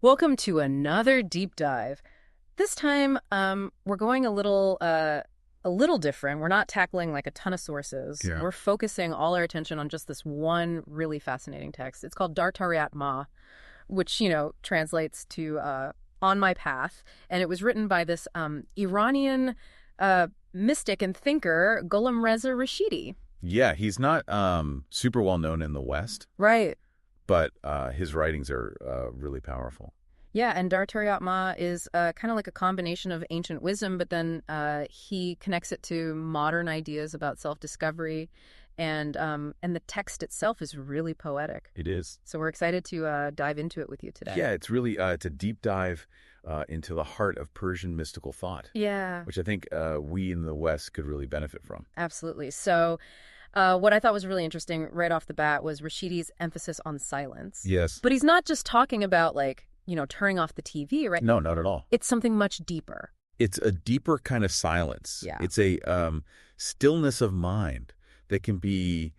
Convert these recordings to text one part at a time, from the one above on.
Welcome to another deep dive. This time, we're going a little different. We're not tackling like a ton of sources. Yeah. We're focusing all our attention on just this one really fascinating text. It's called Dartariyat Ma, which, translates to On My Path. And it was written by this Iranian mystic and thinker, Ghulam Reza Rashidi. Yeah, he's not super well known in the West, Right. but his writings are really powerful. Yeah, and Dartariyat Ma is kind of like a combination of ancient wisdom, but then he connects it to modern ideas about self-discovery, and the text itself is really poetic. It is. So we're excited to dive into it with you today. Yeah, it's really it's a deep dive into the heart of Persian mystical thought, Yeah, which I think we in the West could really benefit from. absolutely. So what I thought was really interesting right off the bat was Rashidi's emphasis on silence. Yes. But he's not just talking about turning off the TV, right? No, not at all. It's something much deeper. It's a deeper kind of silence. Yeah. It's a stillness of mind that can be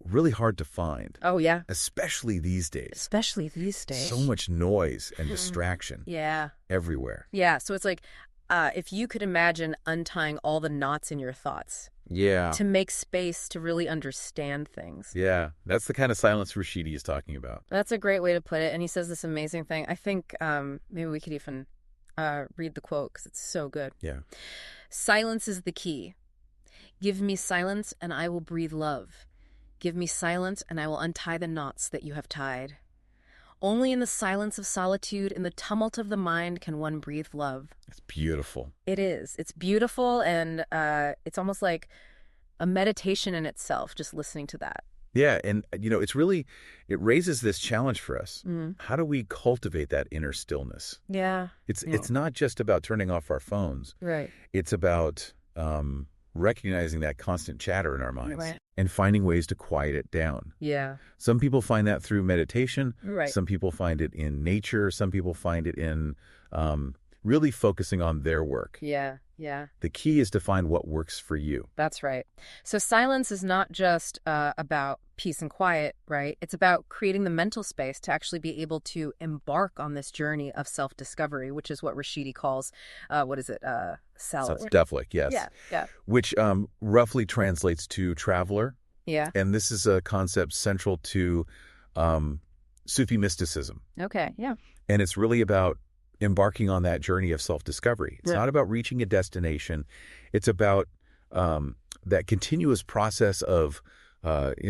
really hard to find, Oh, yeah. especially these days. Especially these days. So much noise and distraction Yeah. everywhere. Yeah, so it's like if you could imagine untying all the knots in your thoughts Yeah. to make space to really understand things. Yeah, that's the kind of silence Rashidi is talking about. That's a great way to put it. And he says this amazing thing. I think maybe we could even read the quote because it's so good. Yeah. Silence is the key. Give me silence and I will breathe love. Give me silence and I will untie the knots that you have tied. Only in the silence of solitude, in the tumult of the mind, can one breathe love. It's beautiful. It is. It's beautiful, and it's almost like a meditation in itself, just listening to that. Yeah, and it's really, it raises this challenge for us. Mm. How do we cultivate that inner stillness? Yeah. It's not just about turning off our phones. Right. It's about recognizing that constant chatter in our minds Right. and finding ways to quiet it down. Yeah. Some people find that through meditation. Right. Some people find it in nature. Some people find it in really focusing on their work. Yeah. Yeah. The key is to find what works for you. That's right. So silence is not just about peace and quiet, right? It's about creating the mental space to actually be able to embark on this journey of self-discovery, which is what Rashidi calls, Salad. Self-Devlik, yes. Yeah. Yeah. Which roughly translates to traveler. Yeah. And this is a concept central to Sufi mysticism. Okay. Yeah. And it's really about embarking on that journey of self-discovery. It's Yeah. not about reaching a destination. It's about that continuous process of,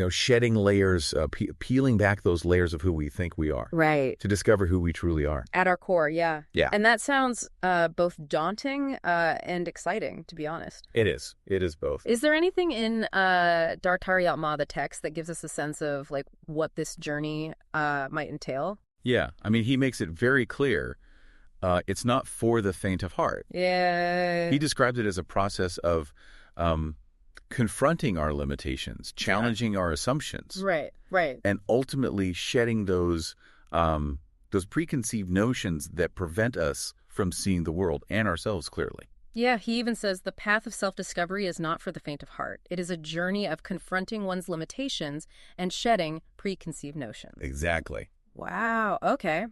shedding layers, peeling back those layers of who we think we are Right. to discover who we truly are. At our core, yeah. Yeah. And that sounds both daunting and exciting, to be honest. It is. It is both. Is there anything in Dartariyat Ma, the text, that gives us a sense of like what this journey might entail? Yeah. I mean, he makes it very clear. It's not for the faint of heart. Yeah. He describes it as a process of confronting our limitations, challenging our assumptions, Right, right. and ultimately shedding those preconceived notions that prevent us from seeing the world and ourselves clearly. Yeah, he even says the path of self-discovery is not for the faint of heart. It is a journey of confronting one's limitations and shedding preconceived notions. Exactly. Wow, okay.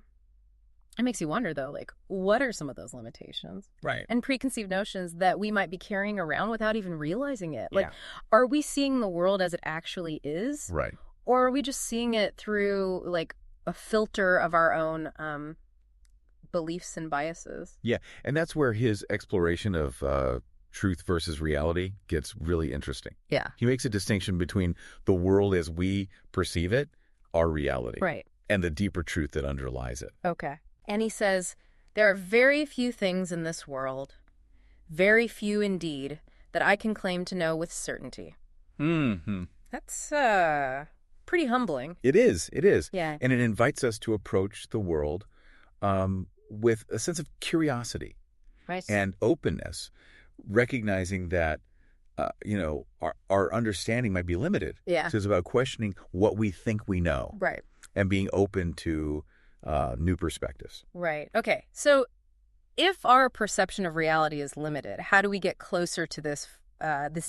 It makes you wonder, though, like, what are some of those limitations Right. and preconceived notions that we might be carrying around without even realizing it? Like, Yeah. are we seeing the world as it actually is? Right. Or are we just seeing it through, like, a filter of our own beliefs and biases? Yeah. And that's where his exploration of truth versus reality gets really interesting. Yeah. He makes a distinction between the world as we perceive it, our reality, Right. and the deeper truth that underlies it. Okay. And he says, there are very few things in this world, very few indeed, that I can claim to know with certainty. Mm-hmm. That's pretty humbling. It is. It is. Yeah. And it invites us to approach the world with a sense of curiosity Right. and openness, recognizing that, our understanding might be limited. Yeah. So it's about questioning what we think we know Right. and being open to new perspectives. Right. Okay. So if our perception of reality is limited, how do we get closer to this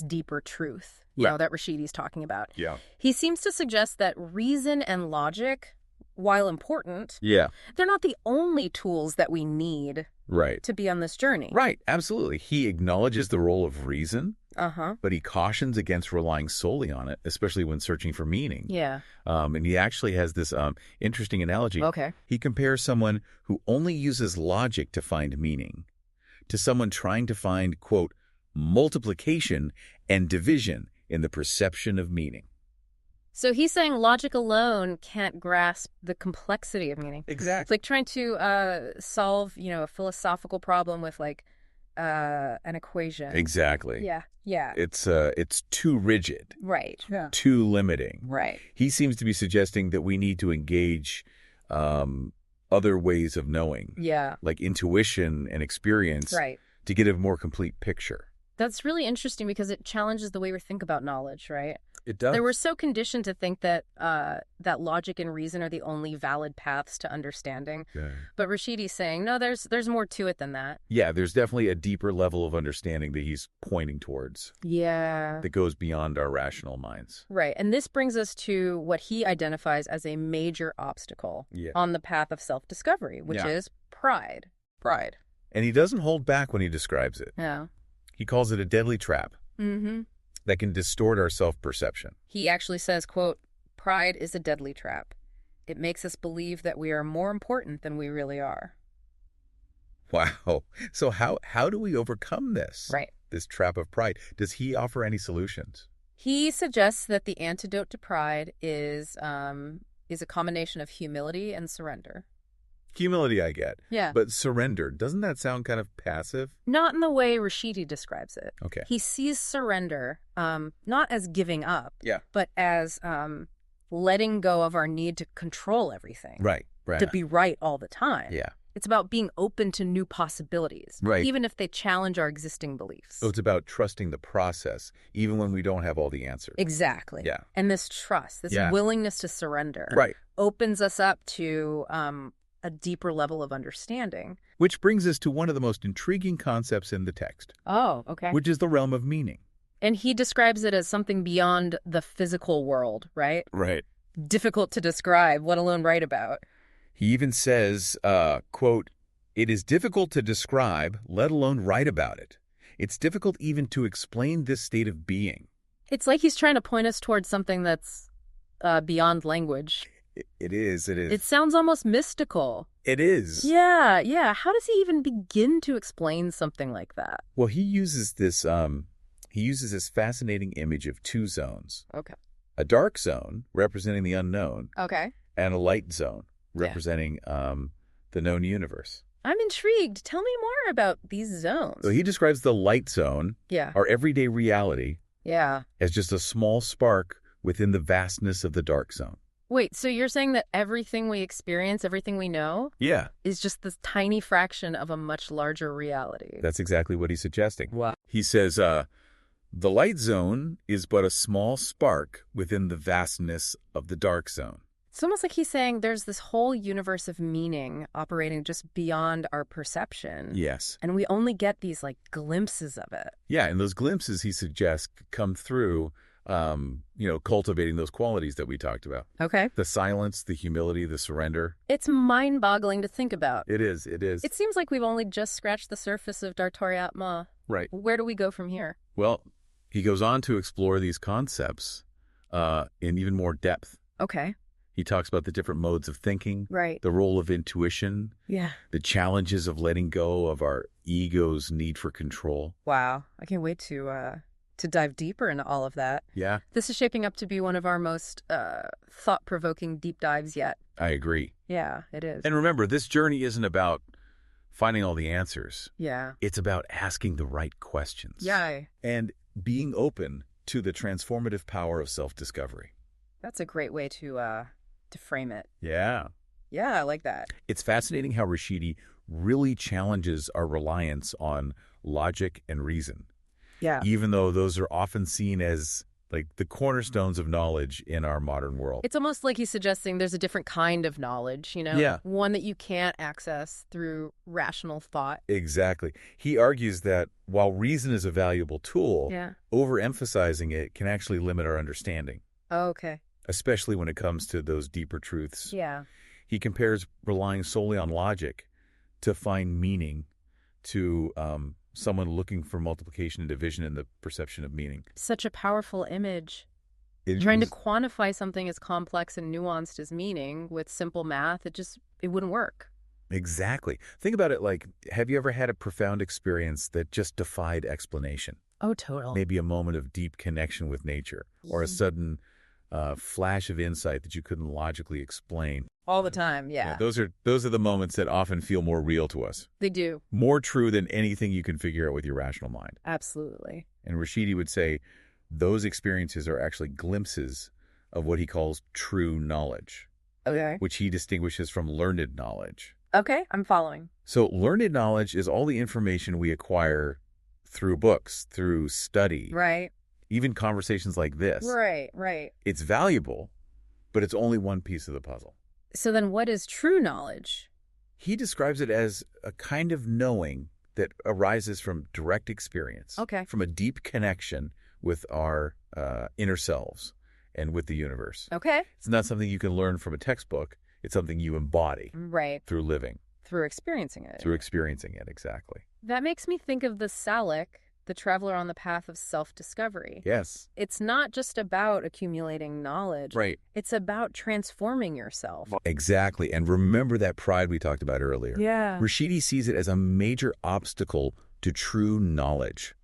deeper truth, Yeah. that Rashidi's talking about? Yeah. He seems to suggest that reason and logic while important, Yeah. they're not the only tools that we need Right. to be on this journey. Right. Absolutely. He acknowledges the role of reason, Uh-huh. but he cautions against relying solely on it, especially when searching for meaning. Yeah. And he actually has this interesting analogy. Okay. He compares someone who only uses logic to find meaning to someone trying to find, quote, multiplication and division in the perception of meaning. So he's saying logic alone can't grasp the complexity of meaning. It's Exactly. like trying to solve, a philosophical problem with like an equation. Exactly. Yeah. Yeah. It's too rigid, Right. Yeah. too limiting. Right. He seems to be suggesting that we need to engage other ways of knowing, Yeah. like intuition and experience, Right. to get a more complete picture. That's really interesting because it challenges the way we think about knowledge, right? It does. We're so conditioned to think that that logic and reason are the only valid paths to understanding. Yeah. But Rashidi's saying, no, there's more to it than that. Yeah, there's definitely a deeper level of understanding that he's pointing towards Yeah. that goes beyond our rational minds. Right. And this brings us to what he identifies as a major obstacle Yeah. on the path of self-discovery, which Yeah. is pride. Pride. And he doesn't hold back when he describes it. Yeah. He calls it a deadly trap Mm-hmm. that can distort our self-perception. He actually says, quote, pride is a deadly trap. It makes us believe that we are more important than we really are. Wow. So how do we overcome this? Right. This trap of pride? Does he offer any solutions? He suggests that the antidote to pride is a combination of humility and surrender. Humility, I get. Yeah. But surrender, doesn't that sound kind of passive? Not in the way Rashidi describes it. Okay. He sees surrender not as giving up, Yeah. but as letting go of our need to control everything, Right. to be right all the time. Yeah. It's about being open to new possibilities, Right. even if they challenge our existing beliefs. So it's about trusting the process, even when we don't have all the answers. Exactly. Yeah. And this trust, this Yeah. willingness to surrender, Right. opens us up to a deeper level of understanding. Which brings us to one of the most intriguing concepts in the text, Oh, okay. which is the realm of meaning. And he describes it as something beyond the physical world, right? Right. Difficult to describe, let alone write about. He even says, quote, it is difficult to describe, let alone write about it. It's difficult even to explain this state of being. It's like he's trying to point us towards something that's beyond language. It is. It sounds almost mystical. It is. Yeah, yeah. How does he even begin to explain something like that? Well, he uses this fascinating image of two zones. Okay. A dark zone representing the unknown Okay. and a light zone Yeah. representing the known universe. I'm intrigued. Tell me more about these zones. So he describes the light zone, Yeah. our everyday reality, Yeah. as just a small spark within the vastness of the dark zone. Wait, so you're saying that everything we experience, everything we know, Yeah, is just this tiny fraction of a much larger reality? that's exactly what he's suggesting. Wow. He says, the light zone is but a small spark within the vastness of the dark zone. It's almost like he's saying there's this whole universe of meaning operating just beyond our perception. Yes. And we only get these like glimpses of it. Yeah, and those glimpses, he suggests, come through, cultivating those qualities that we talked about. Okay. The silence, the humility, the surrender. It's mind-boggling to think about. It is. It seems like we've only just scratched the surface of Dartariat Ma. Right. Where do we go from here? Well, he goes on to explore these concepts in even more depth. Okay. He talks about the different modes of thinking, Right. the role of intuition, Yeah. the challenges of letting go of our ego's need for control. Wow. I can't wait to dive deeper into all of that. Yeah, This is shaping up to be one of our most thought-provoking deep dives yet. I agree. Yeah, it is. And remember, this journey isn't about finding all the answers. Yeah. It's about asking the right questions. Yeah. And being open to the transformative power of self-discovery. That's a great way to frame it. Yeah. Yeah, I like that. It's fascinating how Rashidi really challenges our reliance on logic and reason, Yeah. even though those are often seen as like the cornerstones of knowledge in our modern world. It's almost like he's suggesting there's a different kind of knowledge, Yeah. One that you can't access through rational thought. Exactly. He argues that while reason is a valuable tool, Yeah. overemphasizing it can actually limit our understanding, Oh, okay. especially when it comes to those deeper truths. Yeah. He compares relying solely on logic to find meaning to someone looking for multiplication and division in the perception of meaning. Such a powerful image. It Trying to is- quantify something as complex and nuanced as meaning with simple math, it wouldn't work. Exactly. Think about it like, have you ever had a profound experience that just defied explanation? Oh, total. Maybe a moment of deep connection with nature, or a sudden flash of insight that you couldn't logically explain. All the time, yeah. Those are the moments that often feel more real to us, They do. more true than anything you can figure out with your rational mind. Absolutely. And Rashidi would say those experiences are actually glimpses of what he calls true knowledge, Okay. which he distinguishes from learned knowledge. Okay, I'm following. So learned knowledge is all the information we acquire through books, through study, Right. even conversations like this. Right. It's valuable, but it's only one piece of the puzzle. So then what is true knowledge? He describes it as a kind of knowing that arises from direct experience, Okay. from a deep connection with our inner selves and with the universe. Okay. It's not something you can learn from a textbook. It's something you embody Right. through living, Through experiencing it. through experiencing it, exactly. That makes me think of the Salik, the traveler on the path of self-discovery. Yes. It's not just about accumulating knowledge. Right. It's about transforming yourself. Exactly. And remember that pride we talked about earlier. Yeah. Rashidi sees it as a major obstacle to true knowledge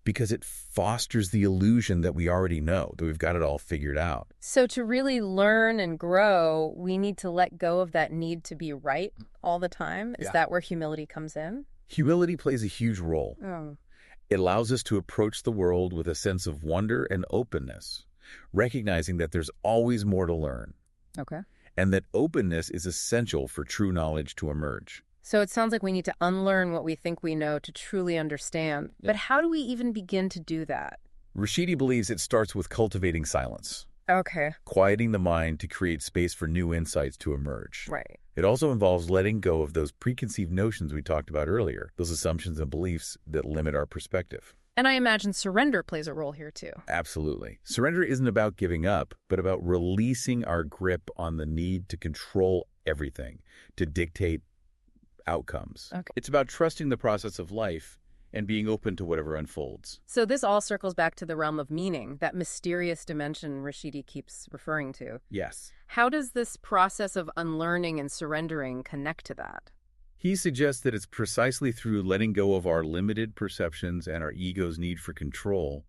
because it fosters the illusion that we already know, that we've got it all figured out. So to really learn and grow, we need to let go of that need to be right all the time. Is Yeah. that where humility comes in? Humility plays a huge role. Oh. It allows us to approach the world with a sense of wonder and openness, recognizing that there's always more to learn, Okay. and that openness is essential for true knowledge to emerge. So it sounds like we need to unlearn what we think we know to truly understand. Yeah. But how do we even begin to do that? Rashidi believes it starts with cultivating silence, Okay. quieting the mind to create space for new insights to emerge. Right. It also involves letting go of those preconceived notions we talked about earlier, those assumptions and beliefs that limit our perspective. And I imagine surrender plays a role here too. Absolutely. Surrender isn't about giving up, but about releasing our grip on the need to control everything, to dictate outcomes. Okay. It's about trusting the process of life and being open to whatever unfolds. So this all circles back to the realm of meaning, that mysterious dimension Rashidi keeps referring to. Yes. How does this process of unlearning and surrendering connect to that? He suggests that it's precisely through letting go of our limited perceptions and our ego's need for control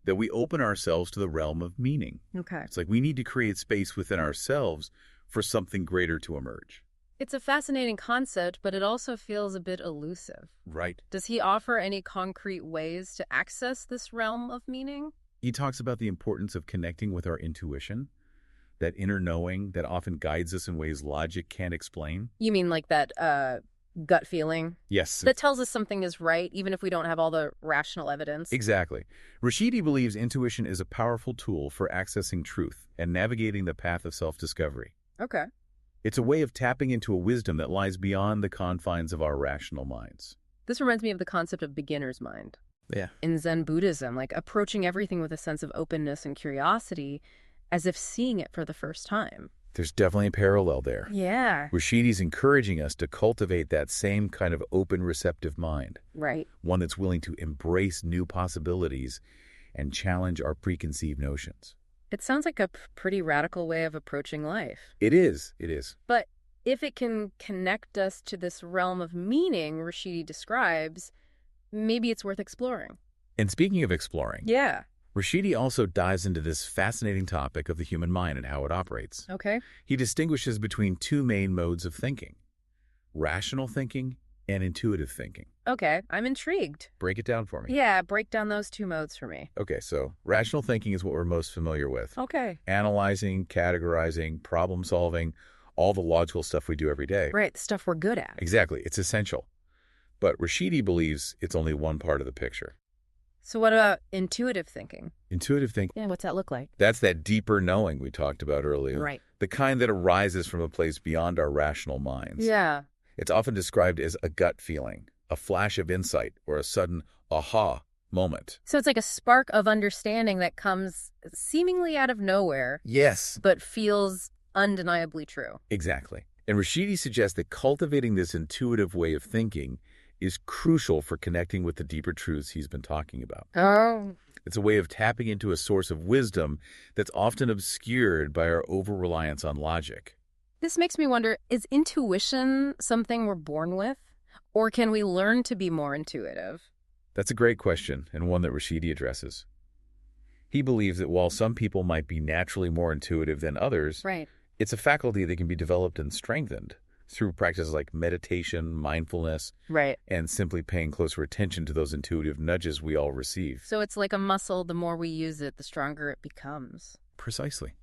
that we open ourselves to the realm of meaning. Okay. It's like we need to create space within ourselves for something greater to emerge. It's a fascinating concept, but it also feels a bit elusive. Right. Does he offer any concrete ways to access this realm of meaning? He talks about the importance of connecting with our intuition, that inner knowing that often guides us in ways logic can't explain. You mean like that gut feeling Yes. that tells us something is right, even if we don't have all the rational evidence? Exactly. Rashidi believes intuition is a powerful tool for accessing truth and navigating the path of self-discovery. Okay. It's a way of tapping into a wisdom that lies beyond the confines of our rational minds. This reminds me of the concept of beginner's mind. Yeah. In Zen Buddhism, like approaching everything with a sense of openness and curiosity as if seeing it for the first time. There's definitely a parallel there. Yeah. Rashidi's encouraging us to cultivate that same kind of open, receptive mind, Right. one that's willing to embrace new possibilities and challenge our preconceived notions. It sounds like a pretty radical way of approaching life. It is. It is. But if it can connect us to this realm of meaning Rashidi describes, maybe it's worth exploring. And speaking of exploring, Yeah. Rashidi also dives into this fascinating topic of the human mind and how it operates. Okay. He distinguishes between two main modes of thinking, rational thinking and intuitive thinking. Okay. I'm intrigued. Break it down for me. Yeah. Break down those two modes for me. Okay, so rational thinking is what we're most familiar with. Okay. Analyzing, categorizing, problem solving, all the logical stuff we do every day. Right. The stuff we're good at. Exactly. It's essential. But Rashidi believes it's only one part of the picture. So what about intuitive thinking? Intuitive thinking, Yeah. What's that look like? that's that deeper knowing we talked about earlier. Right. The kind that arises from a place beyond our rational minds. Yeah. It's often described as a gut feeling, a flash of insight, or a sudden aha moment. So it's like a spark of understanding that comes seemingly out of nowhere, Yes. but feels undeniably true. Exactly. And Rashidi suggests that cultivating this intuitive way of thinking is crucial for connecting with the deeper truths he's been talking about. Oh. It's a way of tapping into a source of wisdom that's often obscured by our over-reliance on logic. This makes me wonder, is intuition something we're born with? Or can we learn to be more intuitive? That's a great question, and one that Rashidi addresses. He believes that while some people might be naturally more intuitive than others, Right. it's a faculty that can be developed and strengthened through practices like meditation, mindfulness, Right. and simply paying closer attention to those intuitive nudges we all receive. So it's like a muscle. The more we use it, the stronger it becomes. Precisely.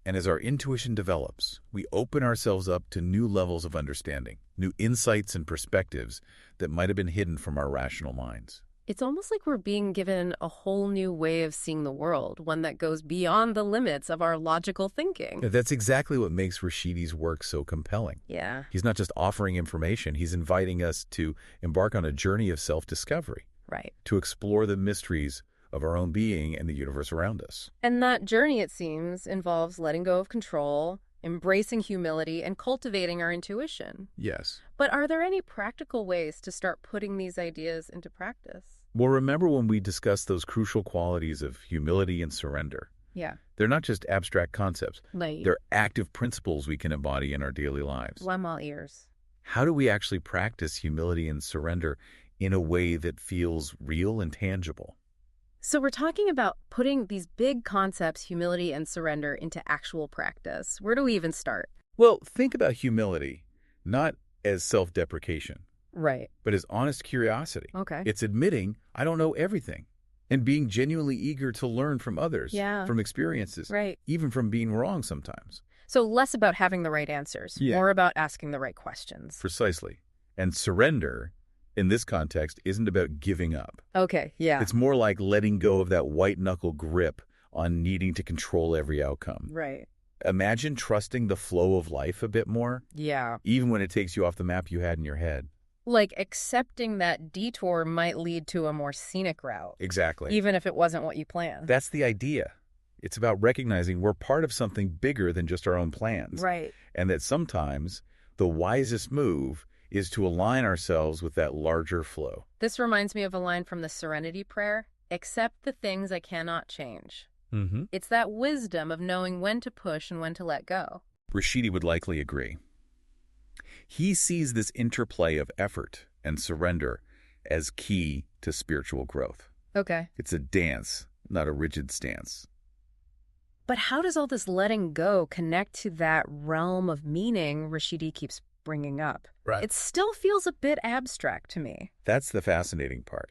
And as our intuition develops, we open ourselves up to new levels of understanding, new insights and perspectives that might have been hidden from our rational minds. It's almost like we're being given a whole new way of seeing the world, one that goes beyond the limits of our logical thinking. That's exactly what makes Rashidi's work so compelling. Yeah. He's not just offering information, he's inviting us to embark on a journey of self-discovery, Right. to explore the mysteries of our own being and the universe around us. And that journey, it seems, involves letting go of control, embracing humility, and cultivating our intuition. Yes. But are there any practical ways to start putting these ideas into practice? Well, remember when we discussed those crucial qualities of humility and surrender? Yeah. They're not just abstract concepts. Like, They're active principles we can embody in our daily lives. well, I'm all ears. How do we actually practice humility and surrender in a way that feels real and tangible? So we're talking about putting these big concepts, humility and surrender, into actual practice. Where do we even start? Well, think about humility, not as self-deprecation, Right. but as honest curiosity. Okay. It's admitting I don't know everything and being genuinely eager to learn from others, Yeah. from experiences, Right. even from being wrong sometimes. So less about having the right answers, Yeah. more about asking the right questions. Precisely. And surrender, in this context, isn't about giving up. Okay, yeah. It's more like letting go of that white-knuckle grip on needing to control every outcome. Right. Imagine trusting the flow of life a bit more, Yeah. even when it takes you off the map you had in your head. Like accepting that detour might lead to a more scenic route, Exactly. even if it wasn't what you planned. That's the idea. It's about recognizing we're part of something bigger than just our own plans. Right. And that sometimes the wisest move is to align ourselves with that larger flow. This reminds me of a line from the Serenity Prayer: accept the things I cannot change. Mm-hmm. It's that wisdom of knowing when to push and when to let go. Rashidi would likely agree. He sees this interplay of effort and surrender as key to spiritual growth. Okay. It's a dance, not a rigid stance. But how does all this letting go connect to that realm of meaning Rashidi keeps bringing up? Right. It still feels a bit abstract to me. That's the fascinating part.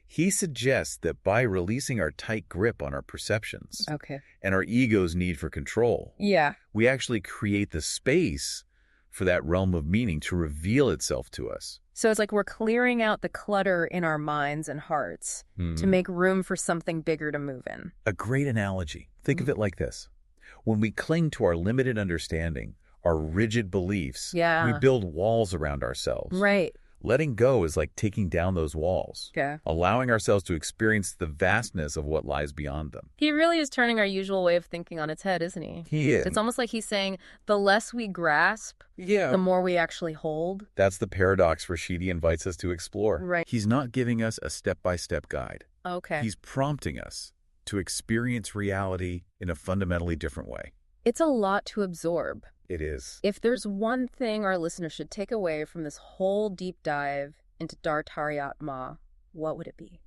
He suggests that by releasing our tight grip on our perceptions Okay. and our ego's need for control, Yeah. we actually create the space for that realm of meaning to reveal itself to us. So it's like we're clearing out the clutter in our minds and hearts to make room for something bigger to move in. A great analogy. Think of it like this. When we cling to our limited understanding, our rigid beliefs, Yeah. we build walls around ourselves. Right. Letting go is like taking down those walls, Okay. allowing ourselves to experience the vastness of what lies beyond them. He really is turning our usual way of thinking on its head, isn't he? He is. It's almost like he's saying the less we grasp, Yeah. the more we actually hold. That's the paradox Rashidi invites us to explore. Right. He's not giving us a step-by-step guide. Okay. He's prompting us to experience reality in a fundamentally different way. It's a lot to absorb. It is. If there's one thing our listeners should take away from this whole deep dive into Dartariat Ma, what would it be?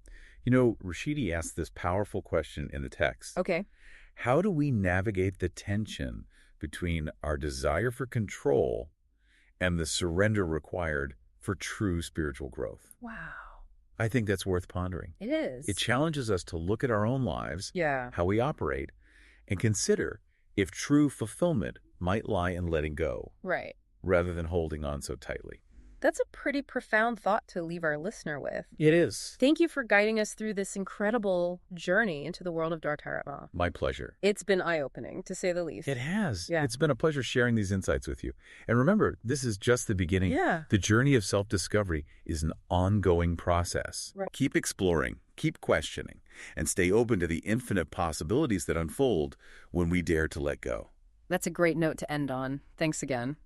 You know, Rashidi asks this powerful question in the text. Okay. How do we navigate the tension between our desire for control and the surrender required for true spiritual growth? Wow. I think that's worth pondering. It is. It challenges us to look at our own lives, Yeah. how we operate, and consider if true fulfillment might lie in letting go Right. rather than holding on so tightly. That's a pretty profound thought to leave our listener with. It is. Thank you for guiding us through this incredible journey into the world of Dartariat Ma. My pleasure. It's been eye-opening, to say the least. It has. Yeah. It's been a pleasure sharing these insights with you. And remember, this is just the beginning. Yeah. The journey of self-discovery is an ongoing process. Right. Keep exploring, keep questioning, and stay open to the infinite possibilities that unfold when we dare to let go. That's a great note to end on. Thanks again.